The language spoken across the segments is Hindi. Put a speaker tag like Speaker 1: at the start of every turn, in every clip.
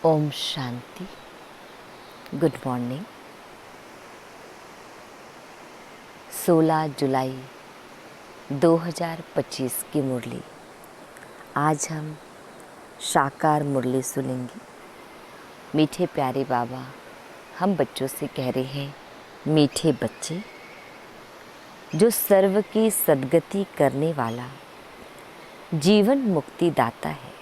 Speaker 1: ओम शांति। Good morning. 16 जुलाई 2025 की मुरली। आज हम साकार मुरली सुनेंगे। मीठे प्यारे बाबा हम बच्चों से कह रहे हैं, मीठे बच्चे, जो सर्व की सद्गति करने वाला जीवन मुक्ति दाता है,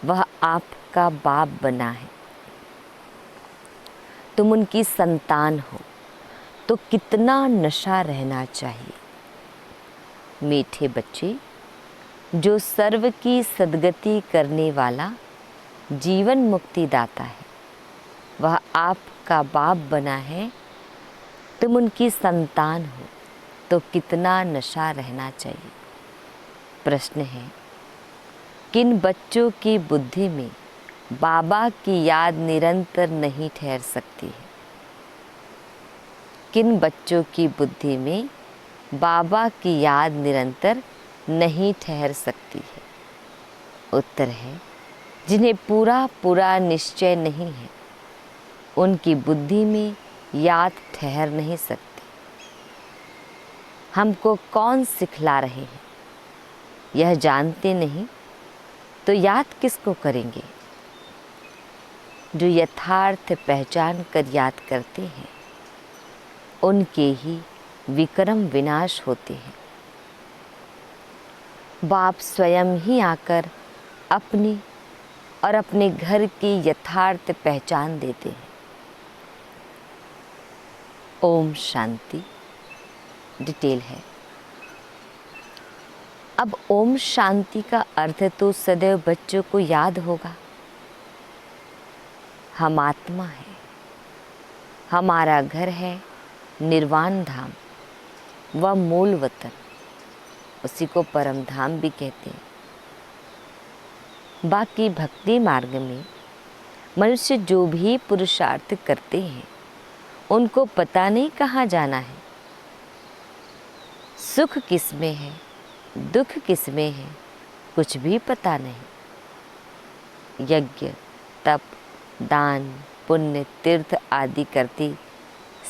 Speaker 1: वह आपका बाप बना है। तुम उनकी संतान हो तो कितना नशा रहना चाहिए। मीठे बच्चे, जो सर्व की सद्गति करने वाला जीवन मुक्ति दाता है, वह आपका बाप बना है। तुम उनकी संतान हो तो कितना नशा रहना चाहिए। प्रश्न है, किन बच्चों की बुद्धि में बाबा की याद निरंतर नहीं ठहर सकती है? किन बच्चों की बुद्धि में बाबा की याद निरंतर नहीं ठहर सकती है? उत्तर है, जिन्हें पूरा निश्चय नहीं है, उनकी बुद्धि में याद ठहर नहीं सकती। हमको कौन सिखला रहे हैं, यह जानते नहीं तो याद किसको करेंगे? जो यथार्थ पहचान कर याद करते हैं, उनके ही विक्रम विनाश होते हैं। बाप स्वयं ही आकर अपनी और अपने घर की यथार्थ पहचान देते हैं। ओम शांति। डिटेल है। अब ओम शांति का अर्थ तो सदैव बच्चों को याद होगा। हम आत्मा है, हमारा घर है निर्वाण धाम, वह मूल वतन, उसी को परम धाम भी कहते हैं। बाकी भक्ति मार्ग में मनुष्य जो भी पुरुषार्थ करते हैं, उनको पता नहीं कहाँ जाना है, सुख किस में है, दुख किस में है, कुछ भी पता नहीं। यज्ञ, तप, दान, पुण्य, तीर्थ आदि करते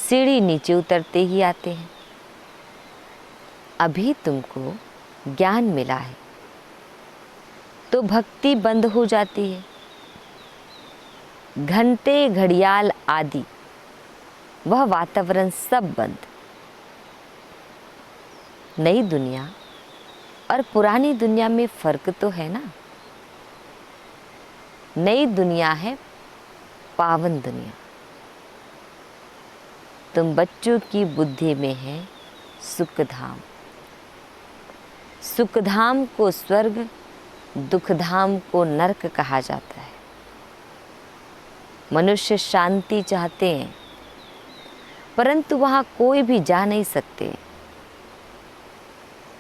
Speaker 1: सीढ़ी नीचे उतरते ही आते हैं। अभी तुमको ज्ञान मिला है तो भक्ति बंद हो जाती है। घंटे, घड़ियाल आदि वह वातावरण सब बंद। नई दुनिया और पुरानी दुनिया में फर्क तो है ना। नई दुनिया है पावन दुनिया। तुम बच्चों की बुद्धि में है सुखधाम। सुखधाम को स्वर्ग, दुखधाम को नरक कहा जाता है। मनुष्य शांति चाहते हैं, परंतु वहाँ कोई भी जा नहीं सकते।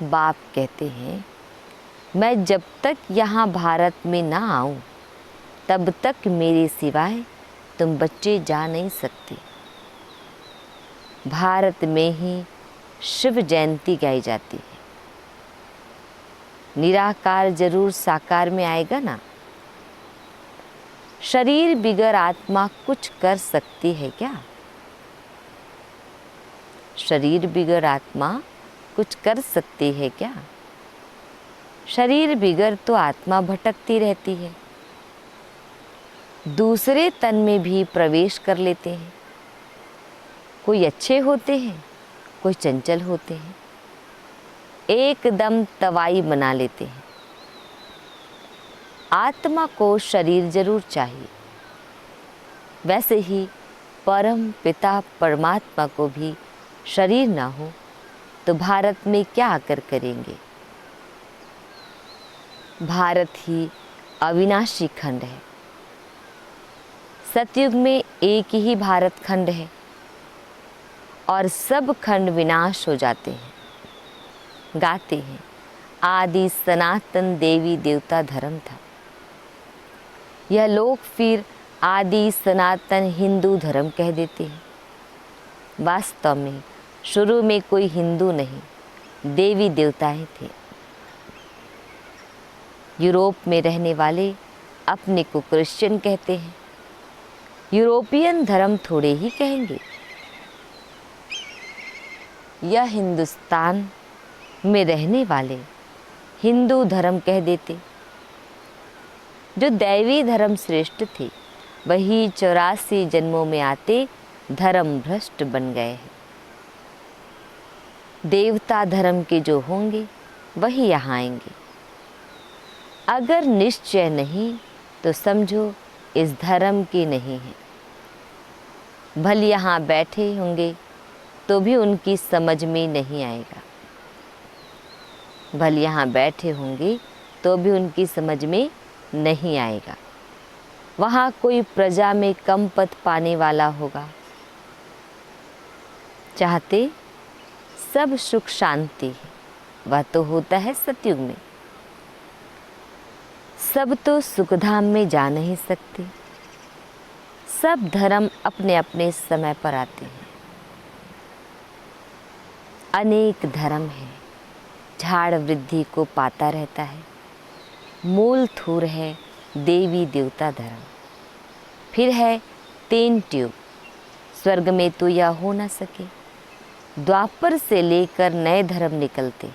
Speaker 1: बाप कहते हैं, मैं जब तक यहाँ भारत में ना आऊँ, तब तक मेरे सिवाय तुम बच्चे जा नहीं सकते। भारत में ही शिव जयंती गाई जाती है। निराकार जरूर साकार में आएगा ना। शरीर बिगर आत्मा कुछ कर सकती है क्या? शरीर बिगर आत्मा कुछ कर सकती है क्या? शरीर बिगर तो आत्मा भटकती रहती है, दूसरे तन में भी प्रवेश कर लेते हैं। कोई अच्छे होते हैं, कोई चंचल होते हैं, एकदम तवाई बना लेते हैं। आत्मा को शरीर जरूर चाहिए। वैसे ही परम पिता परमात्मा को भी शरीर ना हो तो भारत में क्या आकर करेंगे? भारत ही अविनाशी खंड है। सतयुग में एक ही भारत खंड है और सब खंड विनाश हो जाते हैं। गाते हैं, आदि सनातन देवी देवता धर्म था। यह लोग फिर आदि सनातन हिंदू धर्म कह देते हैं। वास्तव में शुरू में कोई हिंदू नहीं, देवी देवताएं थे। यूरोप में रहने वाले अपने को क्रिश्चियन कहते हैं, यूरोपियन धर्म थोड़े ही कहेंगे। या हिंदुस्तान में रहने वाले हिंदू धर्म कह देते। जो दैवी धर्म श्रेष्ठ थे वही 84 जन्मों में आते धर्म भ्रष्ट बन गए हैं। देवता धर्म के जो होंगे वही यहाँ आएंगे। अगर निश्चय नहीं तो समझो इस धर्म के नहीं है। भल यहाँ बैठे होंगे तो भी उनकी समझ में नहीं आएगा। भल यहाँ बैठे होंगे तो भी उनकी समझ में नहीं आएगा। वहाँ कोई प्रजा में कम पद पाने वाला होगा। चाहते सब सुख शांति है, वह तो होता है सतयुग में। सब तो सुखधाम में जा नहीं सकते। सब धर्म अपने अपने समय पर आते हैं। अनेक धर्म है, झाड़ वृद्धि को पाता रहता है। मूल थूर है देवी देवता धर्म। फिर है तीन ट्यूब, स्वर्ग में तो यह हो न सके। द्वापर से लेकर नए धर्म निकलते हैं।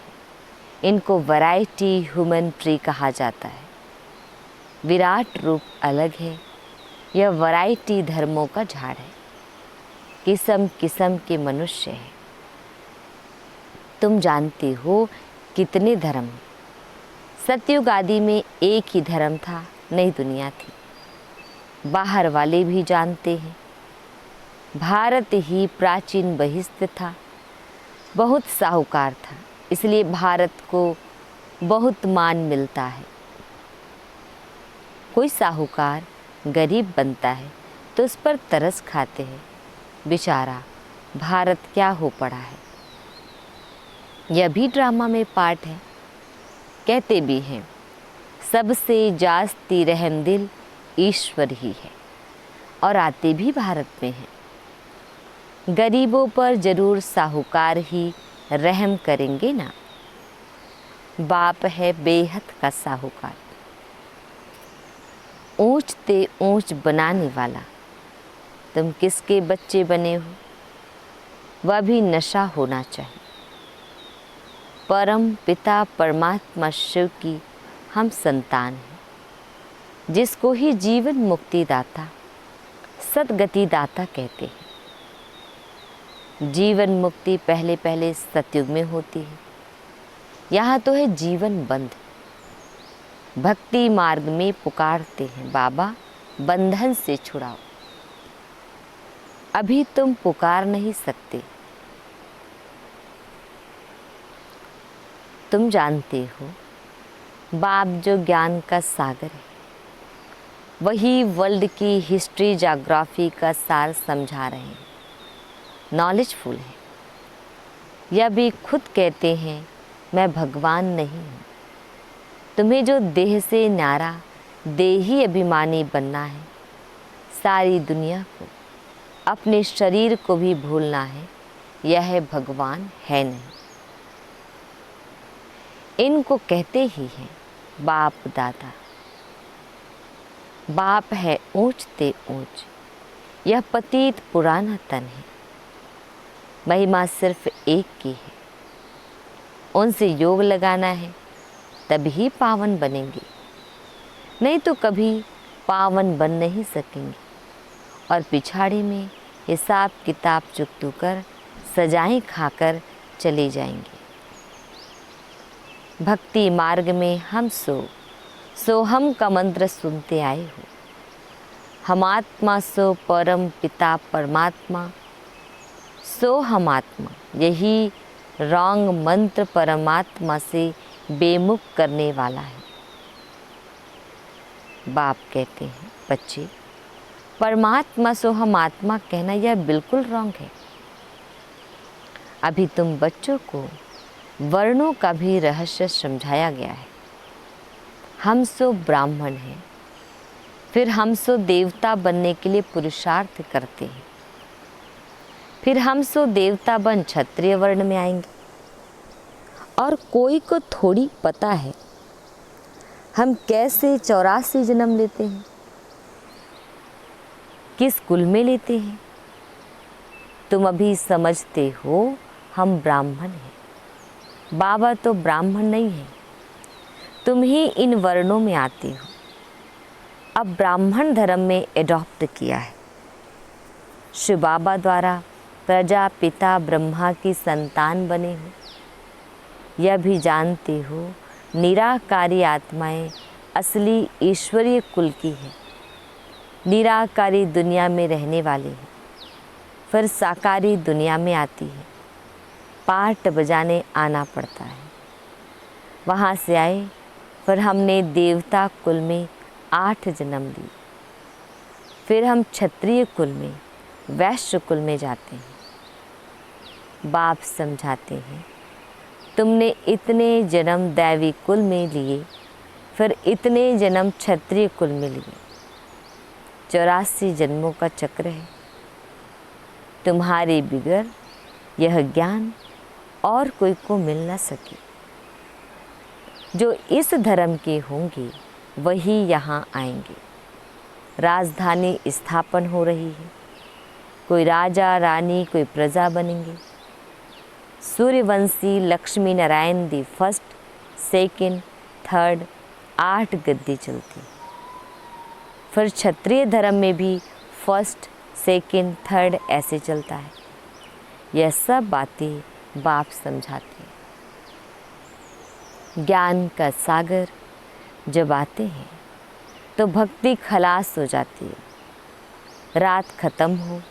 Speaker 1: इनको वैरायटी ह्यूमन ट्री कहा जाता है। विराट रूप अलग है। यह वैरायटी धर्मों का झाड़ है। किस्म किस्म के मनुष्य हैं। तुम जानते हो कितने धर्म हैं। सतयुग आदि में एक ही धर्म था, नई दुनिया थी। बाहर वाले भी जानते हैं। भारत ही प्राचीन बहिष्ठ था, बहुत साहूकार था, इसलिए भारत को बहुत मान मिलता है। कोई साहूकार गरीब बनता है तो उस पर तरस खाते हैं। बेचारा भारत क्या हो पड़ा है। यह भी ड्रामा में पार्ट है। कहते भी हैं सबसे जास्ती रहमदिल ईश्वर ही है, और आते भी भारत में हैं। गरीबों पर जरूर साहूकार ही रहम करेंगे ना। बाप है बेहद का साहूकार, ऊंच ते ऊंच बनाने वाला। तुम किसके बच्चे बने हो, वह भी नशा होना चाहिए। परम पिता परमात्मा शिव की हम संतान हैं, जिसको ही जीवन मुक्ति दाता सदगति दाता कहते हैं। जीवन मुक्ति पहले पहले सतयुग में होती है। यहाँ तो है जीवन बंध। भक्ति मार्ग में पुकारते हैं बाबा बंधन से छुड़ाओ। अभी तुम पुकार नहीं सकते। तुम जानते हो बाप जो ज्ञान का सागर है, वही वर्ल्ड की हिस्ट्री ज्योग्राफी का सार समझा रहे हैं। नॉलेजफुल है। यह भी खुद कहते हैं मैं भगवान नहीं हूँ। तुम्हें जो देह से न्यारा देही अभिमानी बनना है, सारी दुनिया को अपने शरीर को भी भूलना है, यह भगवान है नहीं। इनको कहते ही हैं बाप दादा। बाप है ऊंच ते ऊंच, यह पतित पुराना तन है। महिमा सिर्फ एक की है, उनसे योग लगाना है तभी पावन बनेंगे, नहीं तो कभी पावन बन नहीं सकेंगे। और पिछाड़ी में हिसाब किताब चुकतू कर सजाएं खाकर चले जाएंगे। भक्ति मार्ग में हम सो हम का मंत्र सुनते आए हो। हम आत्मा सो परम पिता परमात्मा, सो हम आत्मा। यही रॉन्ग मंत्र परमात्मा से बेमुख करने वाला है। बाप कहते हैं बच्चे, परमात्मा सो हम आत्मा कहना यह बिल्कुल रॉन्ग है। अभी तुम बच्चों को वर्णों का भी रहस्य समझाया गया है। हम सो ब्राह्मण हैं, फिर हम सो देवता बनने के लिए पुरुषार्थ करते हैं। फिर हम सो देवता बन क्षत्रिय वर्ण में आएंगे। और कोई को थोड़ी पता है हम कैसे 84 जन्म लेते हैं, किस कुल में लेते हैं। तुम अभी समझते हो हम ब्राह्मण हैं, बाबा तो ब्राह्मण नहीं है, तुम ही इन वर्णों में आते हो। अब ब्राह्मण धर्म में एडॉप्ट किया है। शिव बाबा द्वारा प्रजापिता ब्रह्मा की संतान बने हो। यह भी जानते हो निराकारी आत्माएं असली ईश्वरीय कुल की है। निराकारी दुनिया में रहने वाले हैं, फिर साकारी दुनिया में आती है। पाठ बजाने आना पड़ता है। वहाँ से आए, फिर हमने देवता कुल में 8 जन्म ली। फिर हम क्षत्रिय कुल में, वैश्य कुल में जाते हैं। बाप समझाते हैं, तुमने इतने जन्म दैवी कुल में लिए, फिर इतने जन्म क्षत्रिय कुल में लिए। 84 जन्मों का चक्र है। तुम्हारे बिगड़ यह ज्ञान और कोई को मिल न सके। जो इस धर्म के होंगे वही यहाँ आएंगे। राजधानी स्थापन हो रही है। कोई राजा रानी, कोई प्रजा बनेंगे। Suryavanshi Lakshmi Narayan the first, second, third 8 गद्दी चलती। फिर क्षत्रिय धर्म में भी फर्स्ट, सेकंड, थर्ड ऐसे चलता है। यह सब बातें बाप समझाते हैं। ज्ञान का सागर जब आते हैं तो भक्ति खलास हो जाती है। रात खत्म हो,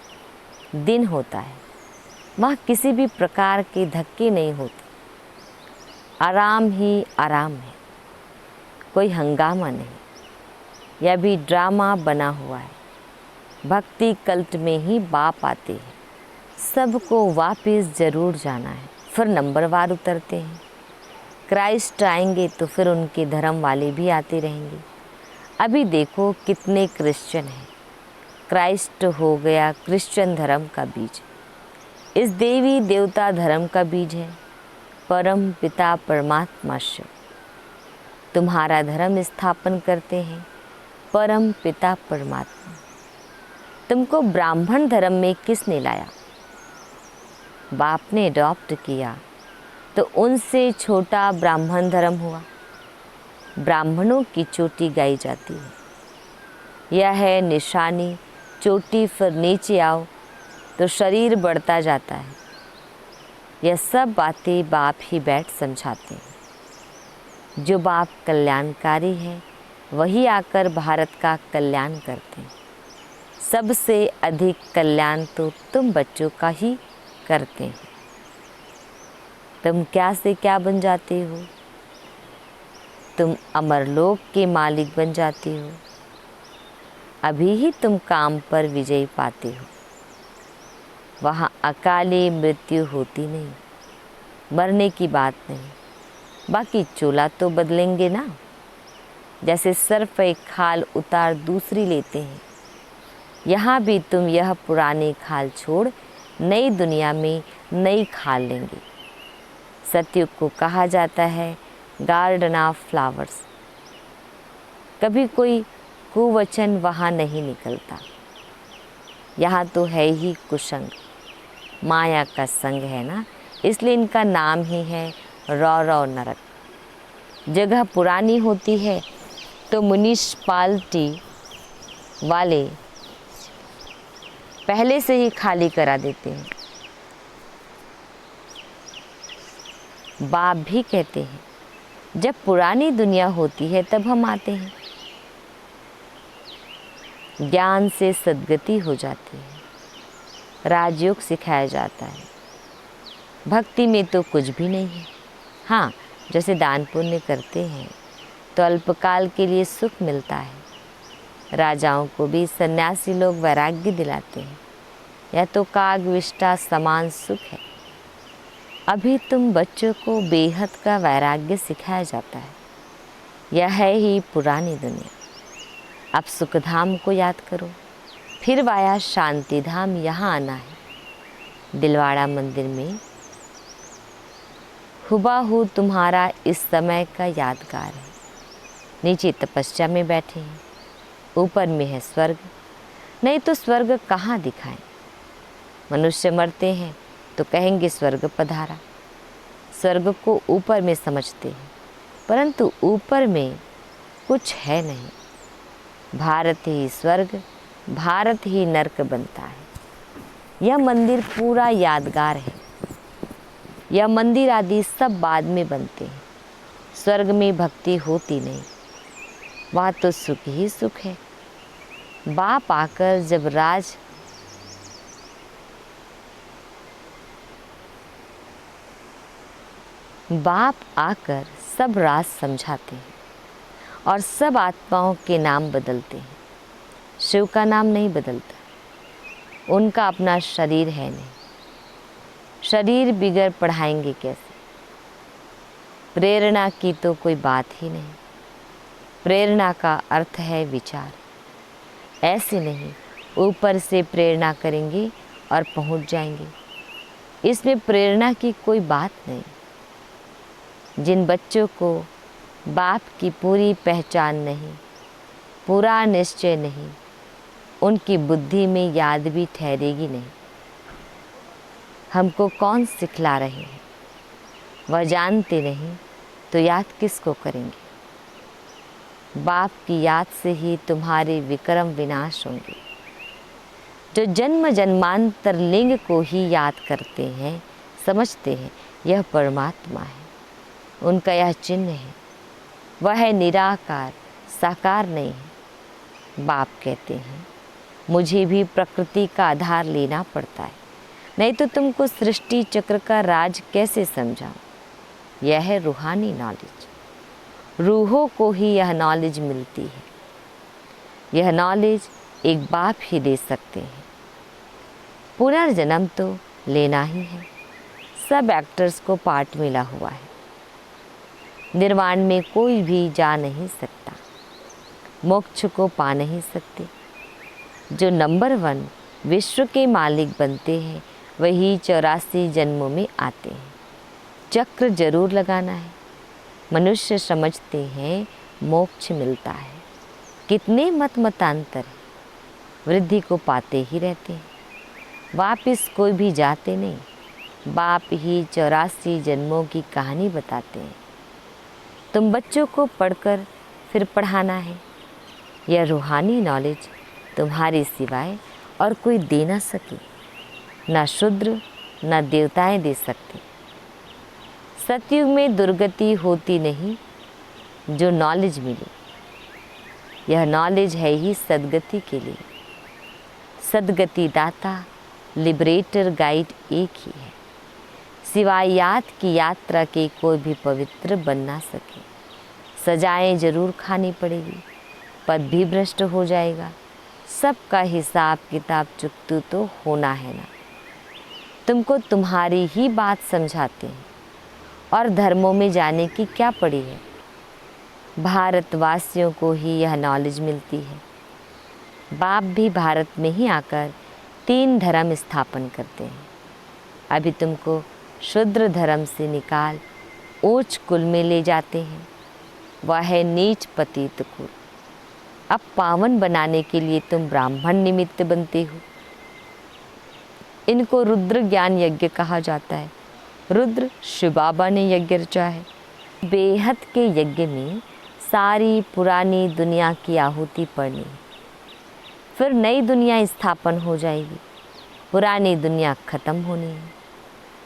Speaker 1: दिन होता है। वहाँ किसी भी प्रकार के धक्के नहीं होते। आराम ही आराम है, कोई हंगामा नहीं। यह भी ड्रामा बना हुआ है। भक्ति कल्ट में ही बाप आते हैं। सबको वापस ज़रूर जाना है। फिर नंबरवार उतरते हैं। क्राइस्ट आएंगे तो फिर उनके धर्म वाले भी आते रहेंगे। अभी देखो कितने क्रिश्चियन हैं। क्राइस्ट हो गया क्रिश्चियन धर्म का बीज। इस देवी देवता धर्म का बीज है परम पिता परमात्मा शिव। तुम्हारा धर्म स्थापन करते हैं परम पिता परमात्मा। तुमको ब्राह्मण धर्म में किसने लाया? बाप ने अडॉप्ट किया तो उनसे छोटा ब्राह्मण धर्म हुआ। ब्राह्मणों की चोटी गाई जाती है। यह है निशानी। चोटी फिर नीचे आओ तो शरीर बढ़ता जाता है। यह सब बातें बाप ही बैठ समझाते हैं। जो बाप कल्याणकारी है वही आकर भारत का कल्याण करते हैं। सबसे अधिक कल्याण तो तुम बच्चों का ही करते हैं। तुम क्या से क्या बन जाते हो? तुम अमरलोक के मालिक बन जाते हो। अभी ही तुम काम पर विजय पाते हो। वहाँ अकाले मृत्यु होती नहीं, मरने की बात नहीं। बाकी चोला तो बदलेंगे ना। जैसे सर्फ एक खाल उतार दूसरी लेते हैं, यहाँ भी तुम यह पुरानी खाल छोड़ नई दुनिया में नई खाल लेंगे। सतयुग को कहा जाता है गार्डन ऑफ फ्लावर्स। कभी कोई कुवचन वहाँ नहीं निकलता। यहाँ तो है ही कुसंग, माया का संग है ना, इसलिए इनका नाम ही है रौ नरक। जगह पुरानी होती है तो म्युनिसिपालिटी वाले पहले से ही खाली करा देते हैं। बाप भी कहते हैं जब पुरानी दुनिया होती है तब हम आते हैं। ज्ञान से सद्गति हो जाती है। राजयोग सिखाया जाता है। भक्ति में तो कुछ भी नहीं है। हाँ, जैसे दान पुण्य करते हैं तो अल्पकाल के लिए सुख मिलता है। राजाओं को भी सन्यासी लोग वैराग्य दिलाते हैं। यह तो कागविष्टा समान सुख है। अभी तुम बच्चों को बेहद का वैराग्य सिखाया जाता है। यह है ही पुरानी दुनिया। अब सुखधाम को याद करो, फिर वाया शांति धाम यहाँ आना है। दिलवाड़ा मंदिर में हुबाहू तुम्हारा इस समय का यादगार है। नीचे तपस्या में बैठे हैं, ऊपर में है स्वर्ग, नहीं तो स्वर्ग कहाँ दिखाएं। मनुष्य मरते हैं तो कहेंगे स्वर्ग पधारा। स्वर्ग को ऊपर में समझते हैं, परंतु ऊपर में कुछ है नहीं। भारत ही स्वर्ग, भारत ही नरक बनता है। यह मंदिर पूरा यादगार है। यह मंदिर आदि सब बाद में बनते हैं। स्वर्ग में भक्ति होती नहीं, वहाँ तो सुख ही सुख है। बाप आकर जब सब राज समझाते हैं और सब आत्माओं के नाम बदलते हैं। शिव का नाम नहीं बदलता, उनका अपना शरीर है नहीं। शरीर बिगड़ पढ़ाएंगे कैसे? प्रेरणा की तो कोई बात ही नहीं। प्रेरणा का अर्थ है विचार। ऐसे नहीं ऊपर से प्रेरणा करेंगे और पहुंच जाएंगे, इसमें प्रेरणा की कोई बात नहीं। जिन बच्चों को बाप की पूरी पहचान नहीं, पूरा निश्चय नहीं, उनकी बुद्धि में याद भी ठहरेगी नहीं। हमको कौन सिखला रहे हैं? वह जानते नहीं तो याद किसको करेंगे? बाप की याद से ही तुम्हारे विक्रम विनाश होंगे। जो जन्म जन्मांतर लिंग को ही याद करते हैं, समझते हैं यह परमात्मा है, उनका यह चिन्ह है। वह है निराकार, साकार नहीं है। बाप कहते हैं मुझे भी प्रकृति का आधार लेना पड़ता है, नहीं तो तुमको सृष्टि चक्र का राज कैसे समझाऊं। यह है रूहानी नॉलेज। रूहों को ही यह नॉलेज मिलती है। यह नॉलेज एक बाप ही दे सकते हैं। पुनर्जन्म तो लेना ही है। सब एक्टर्स को पार्ट मिला हुआ है। निर्वाण में कोई भी जा नहीं सकता, मोक्ष को पा नहीं सकते। जो नंबर 1 विश्व के मालिक बनते हैं वही 84 जन्मों में आते हैं। चक्र जरूर लगाना है। मनुष्य समझते हैं मोक्ष मिलता है। कितने मतांतर है, वृद्धि को पाते ही रहते हैं, वापिस कोई भी जाते नहीं। बाप ही 84 जन्मों की कहानी बताते हैं। तुम बच्चों को पढ़कर फिर पढ़ाना है। यह रूहानी नॉलेज तुम्हारे सिवाय और कोई दे ना सके। ना शूद्र ना देवताएं दे सकते। सतयुग में दुर्गति होती नहीं जो नॉलेज मिले। यह नॉलेज है ही सदगति के लिए। सदगति दाता लिबरेटर गाइड एक ही है। सिवाय याद की यात्रा के कोई भी पवित्र बन ना सके। सजाएं जरूर खानी पड़ेगी, पद भी भ्रष्ट हो जाएगा। सबका हिसाब किताब चुकतू तो होना है ना। तुमको तुम्हारी ही बात समझाते हैं और धर्मों में जाने की क्या पड़ी है। भारतवासियों को ही यह नॉलेज मिलती है। बाप भी भारत में ही आकर 3 धर्म स्थापन करते हैं। अभी तुमको शूद्र धर्म से निकाल ऊंच कुल में ले जाते हैं। वह है नीच पतित कुल। अब पावन बनाने के लिए तुम ब्राह्मण निमित्त बनते हो। इनको रुद्र ज्ञान यज्ञ कहा जाता है। रुद्र शिव बाबा ने यज्ञ रचा है। बेहद के यज्ञ में सारी पुरानी दुनिया की आहुति पड़नी है। फिर नई दुनिया स्थापन हो जाएगी। पुरानी दुनिया खत्म होनी है।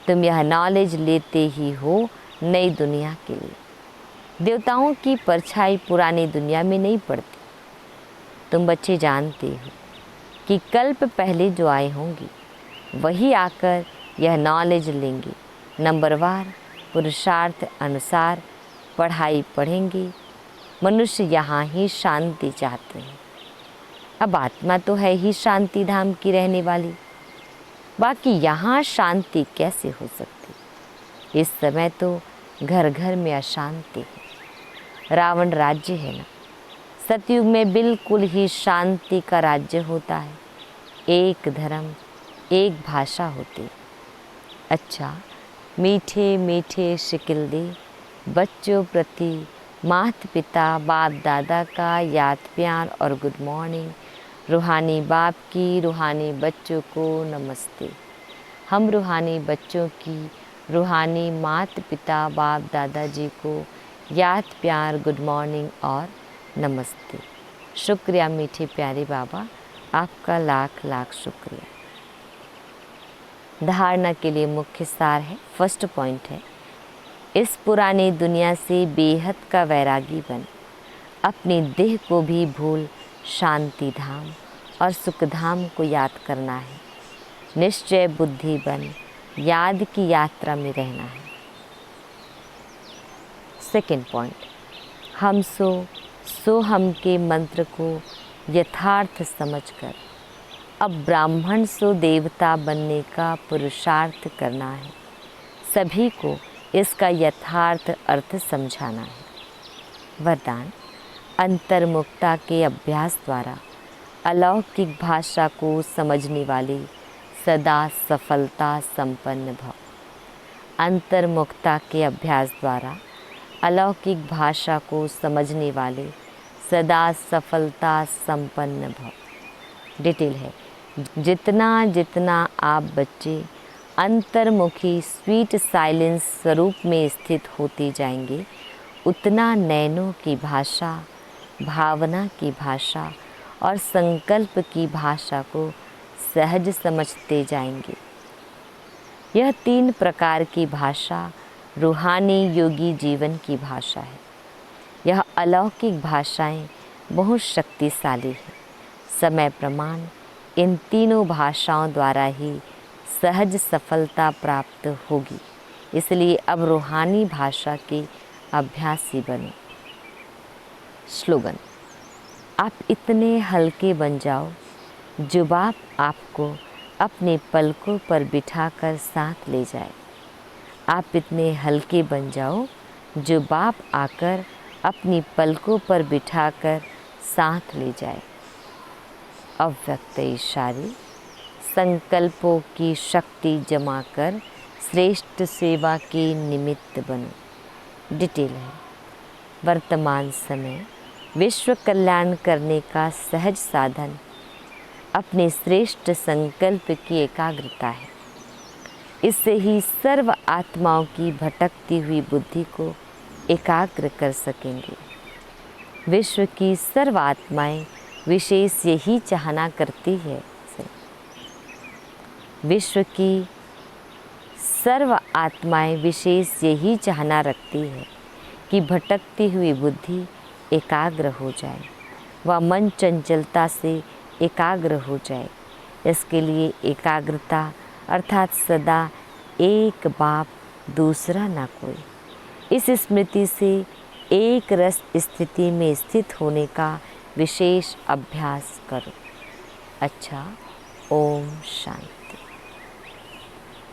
Speaker 1: तुम यह नॉलेज लेते ही हो नई दुनिया के लिए। देवताओं की परछाई पुरानी दुनिया में नहीं पड़ती। तुम बच्चे जानते हो कि कल्प पहले जो आए होंगे वही आकर यह नॉलेज लेंगे। नंबरवार पुरुषार्थ अनुसार पढ़ाई पढ़ेंगे। मनुष्य यहाँ ही शांति चाहते हैं। अब आत्मा तो है ही शांति धाम की रहने वाली, बाकी यहाँ शांति कैसे हो सकती। इस समय तो घर घर में अशांति है। रावण राज्य है ना। सतयुग में बिल्कुल ही शांति का राज्य होता है। एक धर्म एक भाषा होती। अच्छा मीठे मीठे शिकिल दे बच्चों प्रति माता पिता बाप दादा का याद प्यार और गुड मॉर्निंग। रूहानी बाप की रूहानी बच्चों को नमस्ते। हम रूहानी बच्चों की रूहानी माता पिता बाप दादाजी को याद प्यार गुड मॉर्निंग और नमस्ते। शुक्रिया मीठे प्यारे बाबा, आपका लाख लाख शुक्रिया। धारणा के लिए मुख्य सार है, फर्स्ट पॉइंट है, इस पुरानी दुनिया से बेहद का वैरागी बन अपनी देह को भी भूल शांति धाम और सुख धाम को याद करना है। निश्चय बुद्धि बन याद की यात्रा में रहना है। सेकंड पॉइंट, हम सो हम के मंत्र को यथार्थ समझकर अब ब्राह्मण सो देवता बनने का पुरुषार्थ करना है। सभी को इसका यथार्थ अर्थ समझाना है। वरदान, अंतर्मुखता के अभ्यास द्वारा अलौकिक भाषा को समझने वाले सदा सफलता संपन्न भव। अंतर्मुखता के अभ्यास द्वारा अलौकिक भाषा को समझने वाले सदा सफलता संपन्न भव। डिटेल है, जितना जितना आप बच्चे अंतर्मुखी स्वीट साइलेंस स्वरूप में स्थित होते जाएंगे, उतना नैनों की भाषा, भावना की भाषा और संकल्प की भाषा को सहज समझते जाएंगे। यह 3 प्रकार की भाषा रूहानी योगी जीवन की भाषा है। यह अलौकिक भाषाएं बहुत शक्तिशाली हैं। समय प्रमाण इन तीनों भाषाओं द्वारा ही सहज सफलता प्राप्त होगी। इसलिए अब रूहानी भाषा के अभ्यासी बनो। स्लोगन, आप इतने हल्के बन जाओ जो बाप आपको अपने पलकों पर बिठाकर साथ ले जाए। आप इतने हल्के बन जाओ जो बाप आकर अपनी पलकों पर बिठाकर साथ ले जाए। अव्यक्त इशारे संकल्पों की शक्ति जमा कर श्रेष्ठ सेवा के निमित्त बनो। डिटेल है, वर्तमान समय विश्व कल्याण करने का सहज साधन अपने श्रेष्ठ संकल्प की एकाग्रता है। इससे ही सर्व आत्माओं की भटकती हुई बुद्धि को एकाग्र कर सकेंगे। विश्व की सर्व आत्माएं विशेष यही चाहना करती है। विश्व की सर्व आत्माएं विशेष यही चाहना रखती है कि भटकती हुई बुद्धि एकाग्र हो जाए, वह मन चंचलता से एकाग्र हो जाए। इसके लिए एकाग्रता अर्थात सदा एक बाप दूसरा ना कोई, इस स्मृति से एक रस स्थिति में स्थित होने का विशेष अभ्यास करो। अच्छा, ओम शांति।